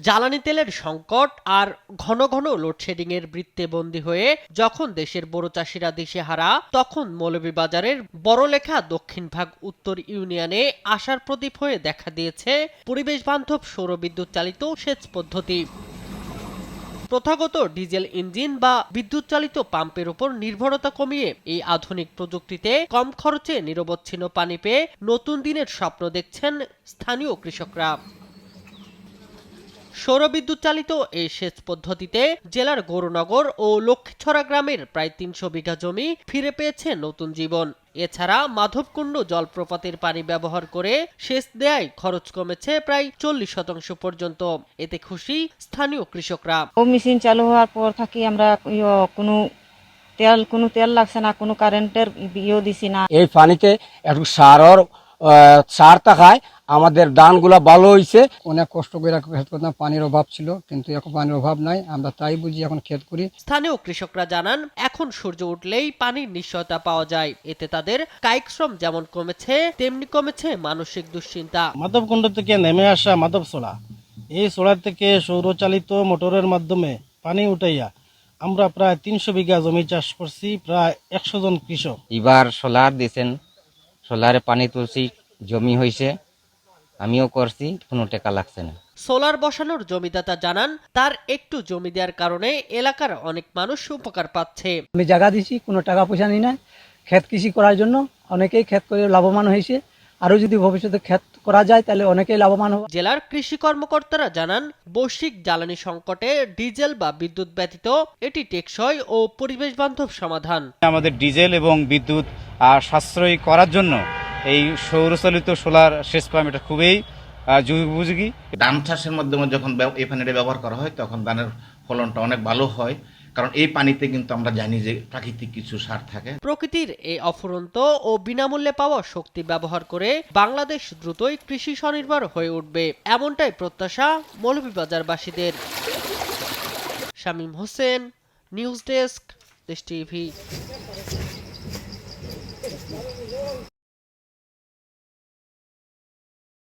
জ্বালানি তেলের সংকট আর ঘন ঘন লোডশেডিং এর বৃত্তে বন্দী হয়ে যখন দেশের বড় চাষিরা দিশেহারা, তখন মৌলভীবাজারের বড়লেখা দক্ষিণ ভাগ উত্তর ইউনিয়নে আশার প্রদীপ হয়ে দেখা দিয়েছে পরিবেশ বান্ধব সৌরবিদ্যুৎ চালিত সেচ পদ্ধতি। প্রথাগত ডিজেল ইঞ্জিন বা বিদ্যুৎ চালিত পাম্পের উপর নির্ভরতা কমিয়ে এই আধুনিক প্রযুক্তিতে কম খরচে নিরবচ্ছিন্ন পানি পেয়ে নতুন দিনের স্বপ্ন দেখছেন স্থানীয় কৃষকরা। সৌরবিদ্যুৎ চালিত এই সেচ পদ্ধতিতে জেলার গৌরনগর ও লক্ষ্মীছড়া গ্রামের প্রায় ৩০০ বিঘা জমি ফিরে পেয়েছে নতুন জীবন। এছাড়া মাধবকুণ্ড জলপ্রপাতের পানি ব্যবহার করে সেচ দেয়ায় খরচ কমেছে প্রায় ৪০% পর্যন্ত। এতে খুশি স্থানীয় কৃষকরা। ও মেশিন চালু হওয়ার পর থাকি আমরা কোনো তেল লাগছে না, কোনো কারেন্টের বিলও দিছি না। এই পানিতে একটু সার থাকায় আমাদের ধানগুলা ভালো হয়েছে। অনেক কষ্ট করে ক্ষেত করতাম, পানির অভাব ছিল, কিন্তু এখন পানির অভাব নাই, আমরা তাই বুঝি এখন ক্ষেত করি। স্থানীয় কৃষকরা জানান, এখন সূর্য উঠলেই পানির নিশ্চয়তা পাওয়া যায়। এতে তাদের কায়িক শ্রম যেমন কমেছে, তেমনি কমেছে মানসিক দুশ্চিন্তা। মাধবকুণ্ড থেকে নেমে আসা মাধবছোড়া, এই ছোড়া থেকে সৌরচালিত মোটরের মাধ্যমে পানি উঠাইয়া আমরা প্রায় ৩০০ বিঘা জমি চাষ করছি, প্রায় ১০০ জন কৃষক। এবার সোলার দিয়েছেন, সোলারে পানি তুলছি, জমি হয়েছে, আমিও করছি, কোনো টাকা লাগছে না। সোলার বসানোর জমিদাতা জানান, তার একটু জমি দেওয়ার কারণে এলাকার অনেক মানুষ উপকার পাচ্ছে। আমি জায়গা দিছি, কোনো টাকা পয়সা নিই না, ক্ষেত কৃষি করার জন্য অনেকেই ক্ষেত করে লাভবান হয়েছে। আরো যদি ভবিষ্যতে ক্ষেত করা যায় তাহলে অনেকেই লাভবান হবে। জেলার কৃষি কর্মকর্তারা জানান, বৈশ্বিক জ্বালানি সংকটে ডিজেল বা বিদ্যুৎ ব্যতীত এটি টেকসই ও পরিবেশ বান্ধব সমাধান। আমাদের ডিজেল এবং বিদ্যুৎ সাশ্রয়ী করার জন্য এই সৌরচালিত সোলার সেচ পাম্প এটা খুবই যুগোপযোগী। ধান চাষের মাধ্যমে যখন এই পানিটা ব্যবহার করা হয় তখন ধানের ফলনটা অনেক ভালো হয়, কারণ এই পানিতে কিন্তু আমরা জানি যে প্রাকৃতিক কিছু সার থাকে। প্রকৃতির এই অফুরন্ত ও বিনামূল্যে পাওয়া শক্তি ব্যবহার করে বাংলাদেশ দ্রুতই কৃষি স্বনির্ভর হয়ে উঠবে, এমনটাই প্রত্যাশা মৌলভীবাজারবাসীদের। শামীম হোসেন, নিউজ ডেস্ক, দেশ টিভি।